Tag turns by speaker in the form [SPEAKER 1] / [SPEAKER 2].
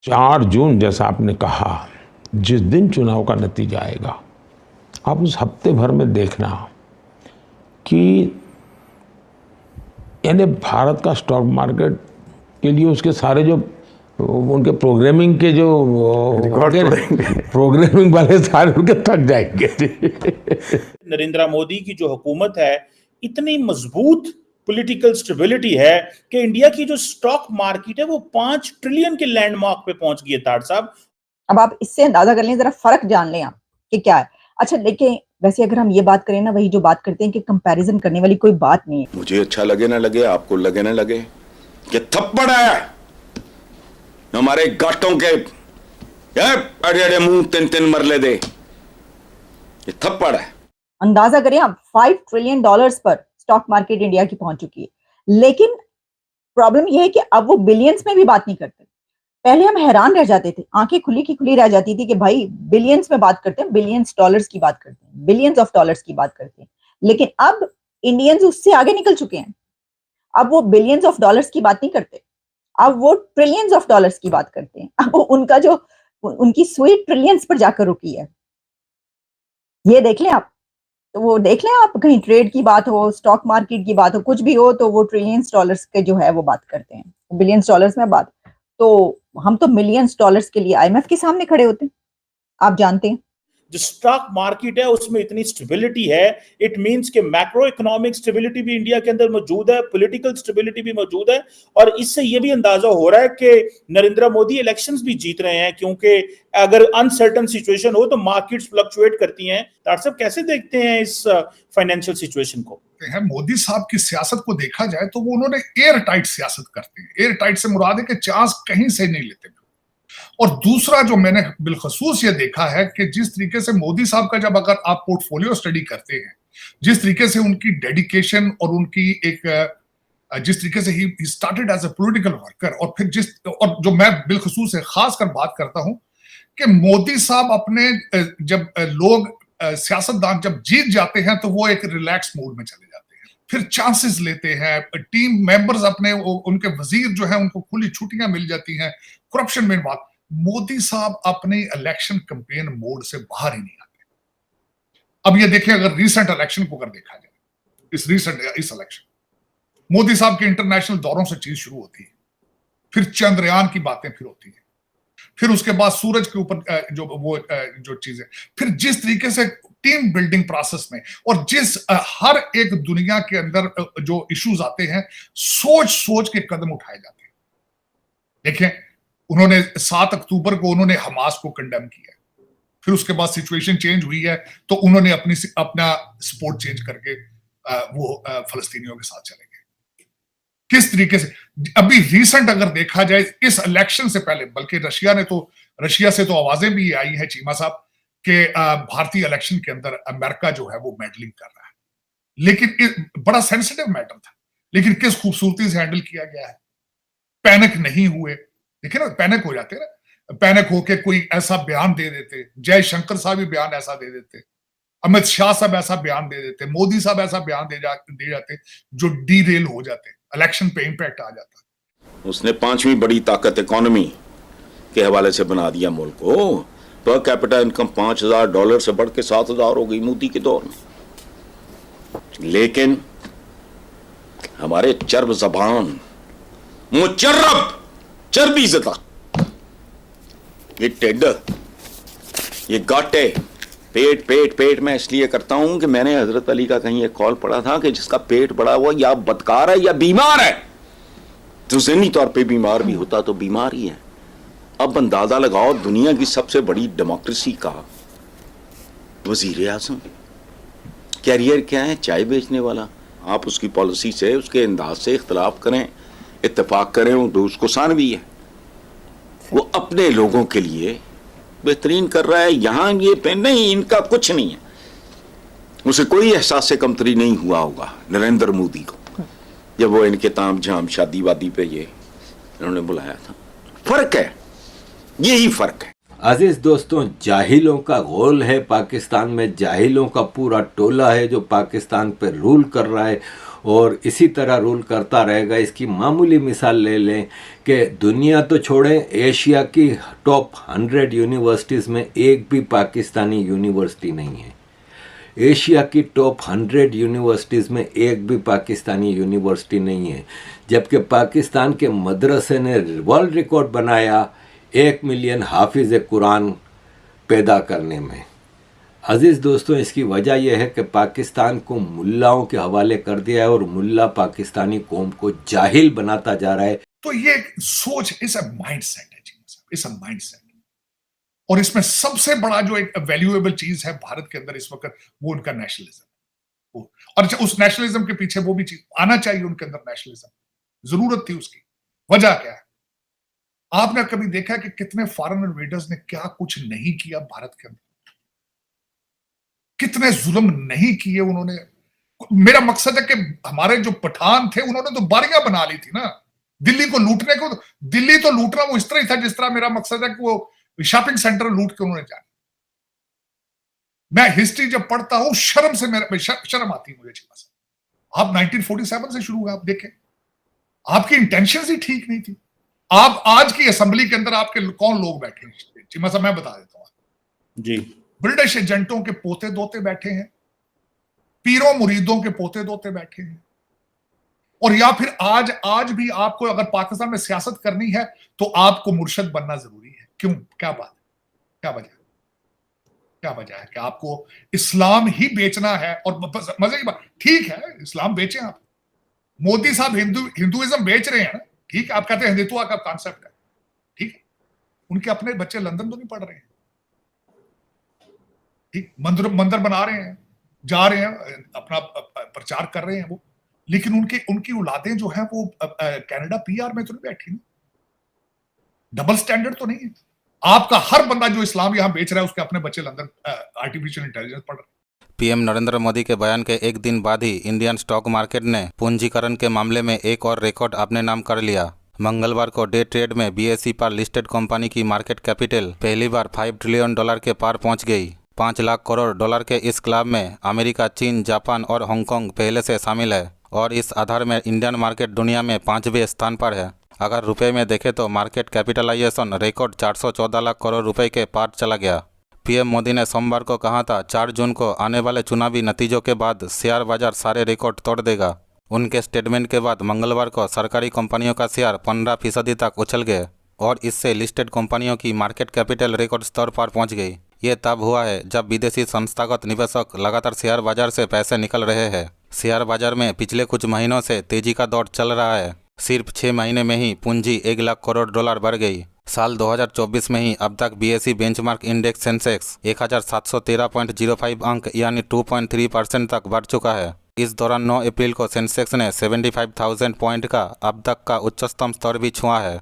[SPEAKER 1] 4 जून जैसा आपने कहा, जिस दिन चुनाव का नतीजा आएगा, आप उस हफ्ते भर में देखना कि यानी भारत का स्टॉक मार्केट के लिए उसके सारे जो उनके प्रोग्रामिंग के जो प्रोग्रामिंग वाले सारे उनके थक जाएंगे।
[SPEAKER 2] नरेंद्र मोदी की जो हुकूमत है, इतनी मजबूत पॉलिटिकल स्टेबिलिटी है कि इंडिया की जो स्टॉक मार्केट है वो 5 ट्रिलियन के लैंडमार्क पे पहुंच गई है। ताड़ साहब,
[SPEAKER 3] अब आप इससे अंदाजा कर लें, जरा फर्क जान लें आप कि क्या है। अच्छा देखिए, वैसे अगर हम ये बात करें ना, वही जो बात करते हैं कि कंपैरिजन करने वाली कोई बात नहीं है।
[SPEAKER 4] मुझे अच्छा लगे ना लगे, आपको लगे ना लगे, कि थप्पड़ है हमारे गांठों के अड़े अड़े मुंह 3-3 मरले दे, ये थप्पड़ है।
[SPEAKER 3] अंदाजा करें आप, $5 ट्रिलियन पर स्टॉक मार्केट इंडिया की पहुंच चुकी है। लेकिन प्रॉब्लम यह है कि अब वो बिलियंस में भी बात नहीं करते। पहले हम हैरान रह जाते थे, आंखें खुली की खुली रह जाती थी कि भाई बिलियंस में बात करते हैं, बिलियंस डॉलर्स की बात करते हैं, बिलियंस ऑफ डॉलर्स की बात करते हैं। लेकिन अब इंडियंस उससे आगे निकल चुके हैं। अब वो बिलियंस ऑफ डॉलर्स की बात नहीं करते, अब वो ट्रिलियंस ऑफ डॉलर्स की बात करते हैं। अब उनका जो उनकी सुई ट्रिलियंस पर जाकर रुकी है। ये देख लें आप, तो वो देख लें आप, कहीं ट्रेड की बात हो, स्टॉक मार्केट की बात हो, कुछ भी हो, तो वो ट्रिलियंस डॉलर्स के जो है वो बात करते हैं, बिलियंस डॉलर्स में बात। तो हम तो मिलियंस डॉलर्स के लिए आईएमएफ के सामने खड़े होते हैं, आप जानते हैं।
[SPEAKER 2] जो स्टॉक मार्केट है उसमें इतनी स्टेबिलिटी है, इट मींस कि मैक्रो इकोनॉमिक स्टेबिलिटी भी इंडिया के अंदर मौजूद है, पॉलिटिकल स्टेबिलिटी भी मौजूद है। और इससे यह भी अंदाजा हो रहा है कि नरेंद्र मोदी इलेक्शंस भी जीत रहे हैं, क्योंकि अगर अनसर्टन सिचुएशन हो तो मार्केट्स फ्लक्चुएट करती हैं। ताड़ साहब, कैसे देखते हैं इस फाइनेंशियल सिचुएशन को?
[SPEAKER 5] मोदी साहब की सियासत को देखा जाए तो वो उन्होंने एयर टाइट सियासत करते हैं। एयर टाइट से मुराद है कि चांस कहीं से नहीं लेते। और दूसरा जो मैंने बिलखसूस ये देखा है कि जिस तरीके से मोदी साहब का, जब अगर आप पोर्टफोलियो स्टडी करते हैं, जिस तरीके से उनकी डेडिकेशन और उनकी एक जिस तरीके से ही started as a political worker, और फिर और जो मैं बिलखसूस है खासकर बात करता हूं कि मोदी साहब अपने जब लोग सियासतदान जब जीत जाते हैं तो वो एक रिलैक्स मूड में चले जाते हैं, फिर चांसेस लेते हैं, टीम मेंबर्स अपने उनके वजीर जो है उनको खुली छुट्टियां मिल जाती हैं, करप्शन में बात। मोदी साहब अपने इलेक्शन कैंपेन मोड से बाहर ही नहीं आते। अब ये देखिए, अगर रीसेंट इलेक्शन को अगर देखा जाए, इस इलेक्शन मोदी साहब के इंटरनेशनल दौरों से चीज शुरू होती है, फिर चंद्रयान की बातें फिर होती है, फिर उसके बाद सूरज के ऊपर जो चीजें, फिर जिस तरीके से टीम बिल्डिंग प्रोसेस में, और जिस हर एक दुनिया के अंदर जो इश्यूज आते हैं, सोच सोच के कदम उठाए जाते हैं। देखें, उन्होंने 7 अक्टूबर को उन्होंने हमास को कंडेम किया, फिर उसके बाद सिचुएशन चेंज हुई है तो उन्होंने अपना सपोर्ट चेंज करके वो फलस्तीनियों के साथ चले गए। किस तरीके से अभी रिसेंट अगर देखा जाए, इस इलेक्शन से पहले, बल्कि रशिया से तो आवाजें भी आई हैं चीमा साहब कि भारतीय इलेक्शन के अंदर अमेरिका जो है वो मेडलिंग कर रहा है। लेकिन बड़ा सेंसिटिव मैटर था, लेकिन किस खूबसूरती से हैंडल किया गया है। पैनिक नहीं हुए। देखिए ना, पैनिक हो जाते ना, पैनिक होके कोई ऐसा बयान दे देते, जयशंकर साहब भी बयान ऐसा दे देते, अमित शाह साहब ऐसा बयान दे देते, मोदी साहब ऐसा बयान दे जाते जो डीरेल हो जाते, इलेक्शन पे इंपैक्ट आ जाता।
[SPEAKER 4] उसने 5वीं बड़ी ताकत इकोनॉमी के हवाले से बना दिया मुल्क को। पर कैपिटा इनकम $5,000 से बढ़ के 7,000 हो गई मोदी के दौर में। लेकिन हमारे चर्ब जबान, मुचर्रब चर्बी ज़दा, ये टेड, ये गाटे, पेट पेट पेट मैं इसलिए करता हूं कि मैंने हजरत अली का कहीं एक कॉल पढ़ा था कि जिसका पेट बड़ा हुआ या बदकार है या बीमार है। तो ज़हनी तौर पे बीमार भी होता तो बीमार ही है। अब अंदाजा लगाओ, दुनिया की सबसे बड़ी डेमोक्रेसी का वजीर आज़म, कैरियर क्या है? चाय बेचने वाला। आप उसकी पॉलिसी से, उसके अंदाज से इख्तलाफ करें, इत्तेफाक करें, वो उसको सानवी है। वो अपने लोगों के लिए बेहतरीन कर रहा है। यहाँ ये पे नहीं, इनका कुछ नहीं है। उसे कोई एहसास कमतरी नहीं हुआ होगा नरेंद्र मोदी को जब वो इनके ताम झाम शादी वादी पे ये इन्होंने बुलाया था। फर्क है, यही फर्क है।
[SPEAKER 6] अजीज दोस्तों, जाहिलों का गोल है पाकिस्तान में, जाहिलों का पूरा टोला है जो पाकिस्तान पे रूल कर रहा है। और इसी तरह रूल करता रहेगा। इसकी मामूली मिसाल ले लें कि दुनिया तो छोड़ें, एशिया की टॉप 100 यूनिवर्सिटीज़ में एक भी पाकिस्तानी यूनिवर्सिटी नहीं है। एशिया की टॉप 100 यूनिवर्सिटीज़ में एक भी पाकिस्तानी यूनिवर्सिटी नहीं है, जबकि पाकिस्तान के मदरसे ने वर्ल्ड रिकॉर्ड बनाया 1 मिलियन हाफिज़ कुरान पैदा करने में। अजीज़ दोस्तों, इसकी वजह यह है कि पाकिस्तान को मुल्लाओं के हवाले कर दिया है और मुल्ला पाकिस्तानी कौम को जाहिल बनाता जा रहा है।
[SPEAKER 5] तो ये सोच इस माइंडसेट है जी, इस माइंडसेट। और इसमें सबसे बड़ा जो एक वैल्यूएबल चीज है भारत के अंदर इस वक्त, वो उनका नेशनलिज्म। और उस नेशनलिज्म के पीछे वो भी चीज आना चाहिए उनके अंदर, नेशनलिज्म जरूरत थी उसकी। वजह क्या है? आपने कभी देखा कि कितने फॉरेन इन्वेडर्स ने क्या कुछ नहीं किया भारत के अंदर, कितने जुल्म नहीं किए उन्होंने। मेरा मकसद है कि हमारे जो पठान थे उन्होंने तो बारियां बना ली थी ना दिल्ली को लूटने को। दिल्ली तो लूटना वो इस तरह ही था जिस तरह मेरा मकसद है कि वो शॉपिंग सेंटर लूट के उन्होंने जाना। मैं हिस्ट्री जब पढ़ता हूं शर्म से शर्म आती है मुझे। आप 1947 से शुरू हुआ, आप देखें, आपकी इंटेंशंस ही ठीक नहीं थी। आप आज की असेंबली के अंदर आपके कौन लोग बैठे हैं चिमा साहब, मैं बता देता हूं जी। ब्रिटिश एजेंटों के पोते दोते बैठे हैं, पीरों मुरीदों के पोते दोते बैठे हैं। और या फिर आज भी आपको अगर पाकिस्तान में सियासत करनी है तो आपको मुर्शद बनना जरूरी है। क्यों? क्या बात, क्या वजह है कि आपको इस्लाम ही बेचना है? और मजे की बात, ठीक है इस्लाम बेचें आप, मोदी साहब हिंदुइज्म बेच रहे हैं ना, ठीक है, आप कहते हैं हिंदुत्व का कॉन्सेप्ट है, ठीक है, उनके अपने बच्चे लंदन तो नहीं पढ़ रहे हैं, ठीक, मंदिर बना रहे हैं, जा रहे हैं, अपना प्रचार कर रहे हैं वो, लेकिन उनकी औलादें जो हैं वो कनाडा पीआर में तो नहीं बैठी ना। डबल स्टैंडर्ड तो नहीं है। आपका हर बंदा जो इस्लाम यहां बेच रहा है उसके अपने बच्चे लंदन आर्टिफिशियल इंटेलिजेंस पढ़ रहे हैं।
[SPEAKER 7] पीएम नरेंद्र मोदी के बयान के एक दिन बाद ही इंडियन स्टॉक मार्केट ने पूंजीकरण के मामले में एक और रिकॉर्ड अपने नाम कर लिया। मंगलवार को डे ट्रेड में बीएसई पर लिस्टेड कंपनी की मार्केट कैपिटल पहली बार $5 ट्रिलियन के पार पहुंच गई। 5 लाख करोड़ डॉलर के इस क्लब में अमेरिका, चीन, जापान और हांगकांग पहले से शामिल है और इस आधार में इंडियन मार्केट दुनिया में 5वें स्थान पर है। अगर रुपए में देखें तो market capitalisation record 414 lakh crore रुपए के पार चला गया। पीएम मोदी ने सोमवार को कहा था 4 जून को आने वाले चुनावी नतीजों के बाद शेयर बाजार सारे रिकॉर्ड तोड़ देगा। उनके स्टेटमेंट के बाद मंगलवार को सरकारी कंपनियों का शेयर 15% तक उछल गए और इससे लिस्टेड कंपनियों की मार्केट कैपिटल रिकॉर्ड स्तर पर पहुंच गई। ये तब हुआ है जब विदेशी संस्थागत निवेशक लगातार शेयर बाजार से पैसे निकल रहे हैं। शेयर बाजार में पिछले कुछ महीनों से तेजी का दौर चल रहा है। सिर्फ 6 महीने में ही पूंजी $1 लाख करोड़ बढ़ गई। साल 2024 में ही अब तक बीएसई बेंचमार्क इंडेक्स सेंसेक्स 1713.05 अंक यानी 2.3% तक बढ़ चुका है। इस दौरान 9 अप्रैल को सेंसेक्स ने 75,000 पॉइंट का अब तक का उच्चतम स्तर भी छुआ है।